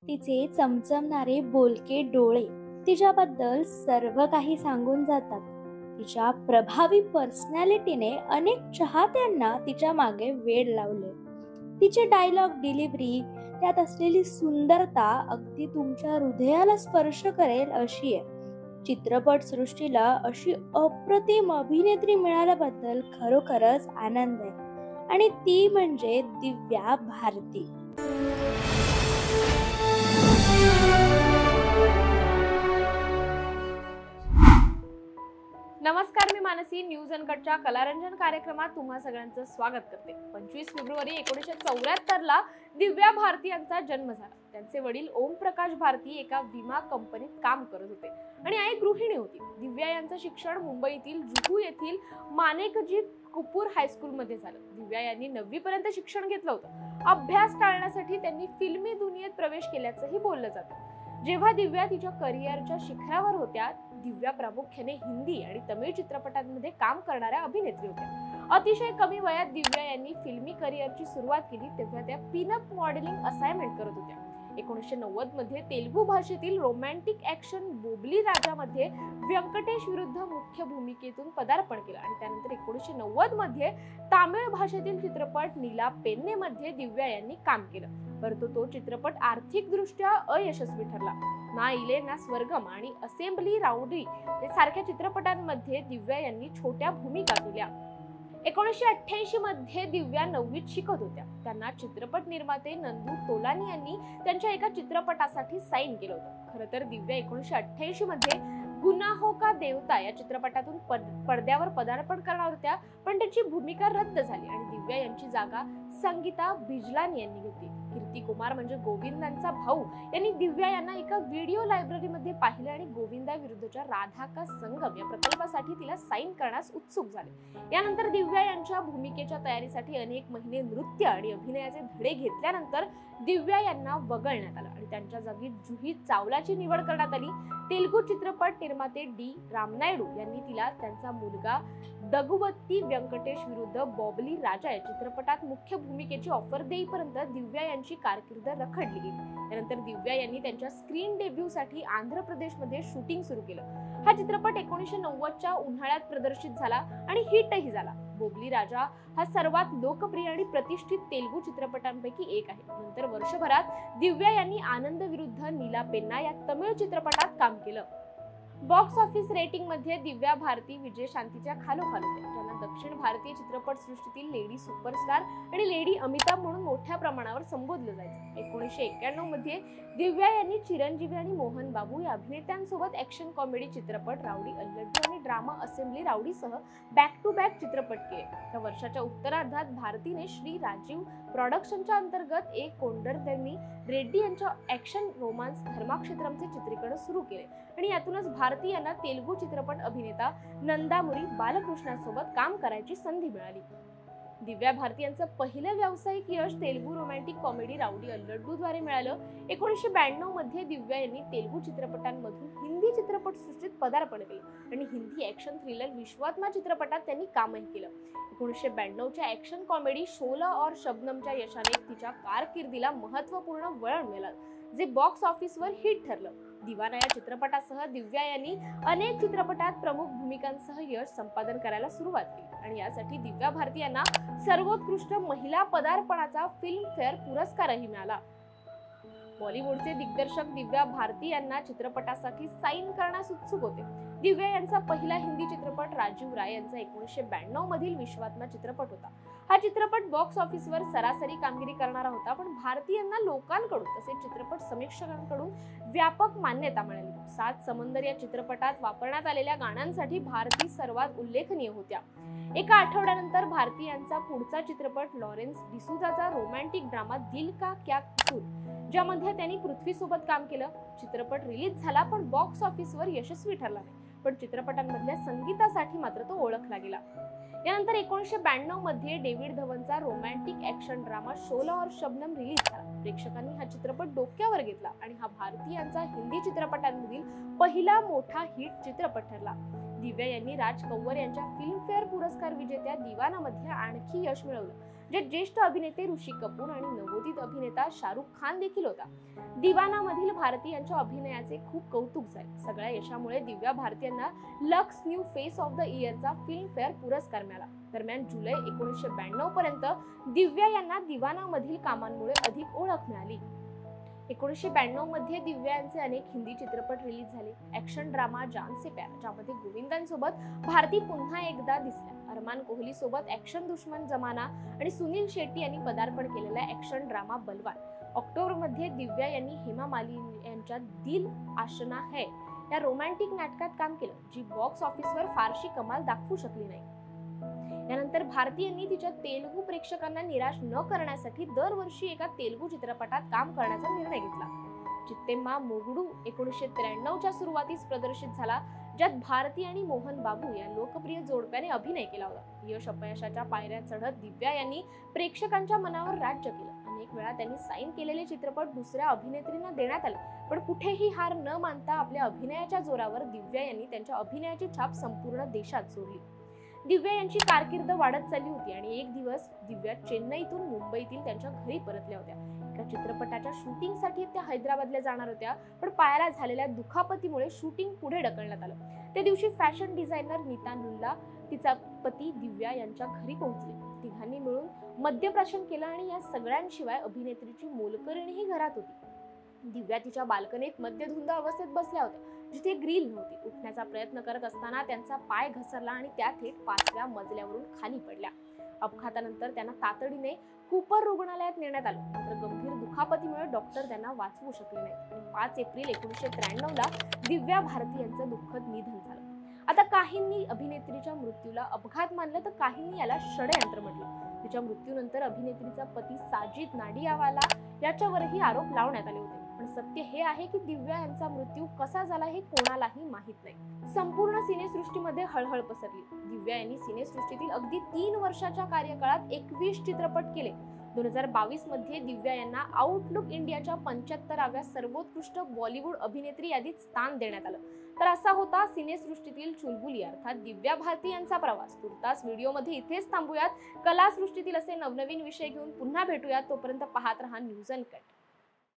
तिचे चमचमणारे बोलके डोळे तिच्याबद्दल सर्व काही सांगून जातात. तिच्या प्रभावी पर्सनॅलिटीने अनेक चाहत्यांना तिच्या मागे वेड लावले. तिचे डायलॉग डिलिव्हरी, त्यात असलेली सुंदरता अगदी तुमच्या हृदयाला स्पर्श करेल अशी आहे. चित्रपट सृष्टीला अशी अप्रतिम अभिनेत्री मिळाल्याबद्दल खरोखरच आनंद आहे. आणि ती म्हणजे दिव्या भारती. नमस्कार, मी मानसी. न्यूज अनकटच्या कलारंजन कार्यक्रमात तुम्हा सगळ्यांचं स्वागत करते. 25 फेब्रुवारी 1974 ला दिव्या भारती यांचा जन्म झाला. त्यांचे वडील ओम प्रकाश भारती एका विमा कंपनीत काम करत होते आणि आई गृहिणी होती. दिव्या यांचं शिक्षण मुंबईतील जुहू येथील मानेकजी कपूर हायस्कूल मध्ये झालं. दिव्या यांनी 9वी पर्यंत शिक्षण घेतलं होतं. अभ्यास टाळण्यासाठी त्यांनी फिल्मी दुनियेत प्रवेश केल्याचंही बोललं जातं. जेव्हा दिव्या तिच्या करिअरच्या शिखरावर होत्या, दिव्या प्रामुख्याने हिंदी आणि तमिळ चित्रपटांमध्ये काम करणाऱ्या अभिनेत्री होत्या. अतिशय कमी वयात दिव्या यांनी फिल्मी करिअरची सुरुवात केली तेव्हा त्या पिनअप मॉडेलिंग असाइनमेंट करत होत्या. 1990 मध्ये तेलुगू भाषेतील रोमॅन्टिक ऍक्शन बोबली राजामध्ये व्यंकटेश विरुद्ध मुख्य भूमिकेतून पदार्पण केलं आणि त्यानंतर 1990 मध्ये तामिळ भाषेतील चित्रपट नीला पेन्ने मध्ये दिव्या यांनी काम केलं. परंतु तो चित्रपट आर्थिकदृष्ट्या अयशस्वी ठरला. ना इले ना स्वर्गम आणि असेंब्ली राउडी सारख्या चित्रपटांमध्ये दिव्या यांनी छोट्या भूमिका केल्या. 1988 मध्ये दिव्या 9वीत शिकत होत्या. त्यांना चित्रपट निर्माते नंदू तोलानी यांनी त्यांच्या एका चित्रपटासाठी साईन केलं होतं. खरं तर दिव्या 1988 मध्ये गुनाहो का देवता या चित्रपटातून पडद्यावर पदार्पण करणार होत्या, पण त्यांची भूमिका रद्द झाली आणि दिव्या यांची जागा संगीता बिजलानी यांनी घेतली. कीर्ती कुमार म्हणजे गोविंदांचा भाऊ यांनी दिव्या यांना एका व्हिडिओ लायब्ररीमध्ये पाहिलं आणि गोविंदा विरुद्धच्या राधा का संगम या प्रकल्पासाठी तिला साईन करण्यास उत्सुक झाले. यानंतर दिव्या यांच्या भूमिकेच्या तयारीसाठी अनेक महिने नृत्य आणि अभिनयाचे धडे घेतल्यानंतर दिव्या यांना वगळण्यात आलं आणि त्यांच्या जागी जुही चावलाची निवड करण्यात आली. तेलुगू चित्रपट निर्माते डी रामनायडू यांनी तिला त्यांचा मुलगा दगुबत्ती व्यंकटेश विरुद्ध बॉबली राजा या चित्रपटात मुख्य भूमिकेची ऑफर देईपर्यंत दिव्या यांची कारकीर्द रखडली गेली. त्यानंतर दिव्या यांनी त्यांच्या स्क्रीन डेब्यूसाठी आंध्र प्रदेशमध्ये शूटिंग सुरू केलं. हा चित्रपट 1990च्या उन्हाळ्यात प्रदर्शित झाला आणि हिटही झाला. बोबली राजा हा सर्वात लोकप्रिय आणि प्रतिष्ठित तेलुगू चित्रपटांपैकी एक आहे. नंतर वर्षभरात दिव्या यांनी आनंद विरुद्ध नीला पेन्ना या तमिळ चित्रपटात काम केलं. बॉक्स ऑफिस रेटिंग मध्ये दिव्या भारती विजय शांतीच्या खालोखाल होत्या, ज्यांना दक्षिण भारतीय चित्रपट सृष्टीतील लेडी सुपरस्टार आणि लेडी अमिताभ म्हणून मोठ्या प्रमाणावर संबोधलं जायचं. 1991 मध्ये दिव्या यांनी चिरंजीवी आणि मोहन बाबू या अभिनेत्यांसोबत ऍक्शन कॉमेडी चित्रपट राउडी अल्लड्डू आणि ड्रामा असेंब्ली राउडीसह बॅक टू बॅक चित्रपट केले. या वर्षाच्या उत्तरार्धात भारतीने श्री राजीव प्रोडक्शनच्या अंतर्गत एक कोंडरधर्मी रेड्डी यांच्या ऍक्शन रोमांस धर्माक्षेत्रमचे चित्रीकरण सुरू केले आणि यातूनच भारती यांना तेलुगू चित्रपट अभिनेता नंदामुरी बालकृष्णासोबत काम करायची संधी मिळाली. दिव्या भारती यांचं पहिलं व्यावसायिक यश तेलुगू रोमॅन्टिक कॉमेडी राउडी अल्लड्डू द्वारे मिळालं. 1992 मध्ये दिव्या यांनी तेलुगू चित्रपटांमधून हिंदी चित्रपट सृष्टीत पदार्पण केलं आणि हिंदी ऍक्शन थ्रिलर विश्वात्मा चित्रपटात त्यांनी कामही केलं. 1992च्या ऍक्शन कॉमेडी 16 और शबनमच्या यशाने तिच्या कारकिर्दीला महत्त्वपूर्ण वळण मिळालं, जे बॉक्स ऑफिसवर हिट ठरलं. दिवाना या चित्रपटासह दिव्या यांनी अनेक चित्रपटात प्रमुख भूमिकांसह यश संपादन करायला सुरुवात केली आणि यासाठी दिव्या भारती यांना सर्वोत्कृष्ट महिला पदार्पणाचा फिल्मफेअर पुरस्कारही मिळाला. बॉलिवूडचे दिग्दर्शक दिव्या भारती यांना चित्रपटासाठी साईन करण्यास उत्सुक होते. दिव्या यांचा पहिला हिंदी चित्रपट राजीव राय यांचा 1992 मधील विश्वात्मा चित्रपट होता. हा चित्रपट बॉक्स ऑफिसवर सरासरी कामगिरी करणारा होता, पण भारती यांना लोकांकडून तसेच चित्रपट समीक्षकांकडून व्यापक मान्यता मिळाली. 7 समंदर या चित्रपटात वापरण्यात आलेल्या गाण्यांसाठी भारती सर्वात उल्लेखनीय होत्या. एका आठवड्यानंतर भारती यांचा पुढचा चित्रपट लॉरेन्स डिसूजाचा रोमॅन्टिक ड्रामा दिल का क्या कसूर, ज्यामध्ये त्यांनी पृथ्वीसोबत काम केलं. चित्रपट रिलीज झाला पण बॉक्स ऑफिसवर यशस्वी ठरला नाही, पण चित्रपटांमधल्या संगीतासाठी मात्र तो ओळखला गेला. यानंतर 1992 मध्ये डेव्हिड धवनचा रोमॅन्टिक ऍक्शन ड्रामा 16 और शबनम रिलीज झाला. प्रेक्षकांनी हा चित्रपट डोक्यावर घेतला आणि हा भारती यांचा हिंदी चित्रपटांमधील पहिला मोठा हिट चित्रपट ठरला. दिव्या यांनी राज कौर यांच्या फिल्मफेअर पुरस्कार विजेत्या दिवानामध्ये आणखी यश मिळवलं, जे ज्येष्ठ अभिनेते ऋषी कपूर आणि नवोदित अभिनेता शाहरुख खान देखील होता. दिवानामधील भारती यांच्या अभिनयाचे खूप कौतुक झाले. सगळ्या यशामुळे दिव्या भारती यांना Lux new face of the इयरचा फिल्मफेअर पुरस्कार मिळाला. दरम्यान जुलै 1992 पर्यंत दिव्या यांना दिवानामधील कामांमुळे अधिक ओळख मिळाली. 1992 मध्ये दिव्या यांचे अनेक हिंदी चित्रपट रिलीज झाले. ऍक्शन ड्रामा जान से प्यार, ज्यामध्ये गोविंदांसोबत भारती पुन्हा एकदा दिसल्या. अरमान कोहली सोबत ऍक्शन दुश्मन जमाना आणि सुनील शेट्टी यांनी पदार्पण केलेला ऍक्शन ड्रामा बलवान. ऑक्टोबर मध्ये दिव्या यांनी हेमा मालिनी यांच्या दिल आशना है या रोमॅन्टिक नाटकात काम केलं, जी बॉक्स ऑफिसवर फारशी कमाल दाखवू शकली नाही. यानंतर भारती यांनी तिच्या तेलुगू प्रेक्षकांना निराश न करण्यासाठी दरवर्षी एका तेलुगू चित्रपटात काम करण्याचा निर्णय घेतला. चित्तेम्मा मोगडू 1993च्या सुरुवातीस प्रदर्शित झाला, ज्यात भारती आणि मोहन बाबू या लोकप्रिय जोडप्याने अभिनय केला होता. यश अपयशाच्या पायऱ्या चढत दिव्या यांनी प्रेक्षकांच्या मनावर राज्य केलं. अनेक वेळा त्यांनी साईन केलेले चित्रपट दुसऱ्या अभिनेत्रींना देण्यात आले, पण कुठेही हार न मानता आपल्या अभिनयाच्या जोरावर दिव्या यांनी त्यांच्या अभिनयाची छाप संपूर्ण देशात सोडली. दिव्या यांची कारकीर्द वाढत चालली होती आणि एक दिवस दिव्या चेन्नईतून मुंबईतील त्यांच्या घरी परतल्या होत्या. एका चित्रपटाच्या शूटिंगसाठी त्या हैदराबादला जाणार होत्या, पण पायाला झालेल्या दुखापतीमुळे शूटिंग पुढे ढकलण्यात आलं. त्या दिवशी फॅशन डिझायनर नीता नुल्ला, तिचा पती दिव्या यांच्या घरी पोहोचले. तिघांनी मिळून मद्यप्राशन केलं आणि या सगळ्यांशिवाय अभिनेत्रीची मोलकरणीही घरात होती. दिव्या तिच्या बाल्कनीत मद्यधुंद अवस्थेत बसल्या होत्या, जिथे ग्रिल नव्हती. उठण्याचा प्रयत्न करत असताना त्यांचा पाय घसरला आणि त्या थेट 5व्या मजल्यावरून खाली पडल्या. अपघातानंतर त्यांना तातडीने कूपर रुग्णालयात नेण्यात आलं, मात्र गंभीर दुखापतीमुळे डॉक्टर त्यांना वाचवू शकले नाहीत आणि 5 एप्रिल 1993ला दिव्या भारती यांचं दुःखद निधन झालं. आता काहींनी अभिनेत्रीच्या मृत्यूला अपघात मानलं, तर काहींनी याला षडयंत्र म्हटलं. तिच्या मृत्यूनंतर अभिनेत्रीचा पती साजिद नाडियावाला याच्यावरही आरोप लावण्यात आले होते. पण सत्य हे आहे की दिव्या यांचा मृत्यू कसा झाला हे कोणालाही माहित नाही. संपूर्ण सिनेसृष्टीमध्ये हळहळ पसरली. दिव्या यांनी सिनेसृष्टीतील अगदी 3 वर्षाच्या कार्यकाळात 21 चित्रपट केले. 2022 मध्ये दिव्या यांना आउटलुक इंडियाच्या 75व्या सर्वोत्कृष्ट बॉलिवूड अभिनेत्री यादीत स्थान देण्यात आलं. तर असा होता सिनेसृष्टीतील चुलबुली अर्थात दिव्या भारती यांचा प्रवास. तुर्तास व्हिडिओमध्ये इथेच थांबूयात. कलासृष्टीतील असे नवनवीन विषय घेऊन पुन्हा भेटूयात. तोपर्यंत पाहत रहा न्यूज अनकट.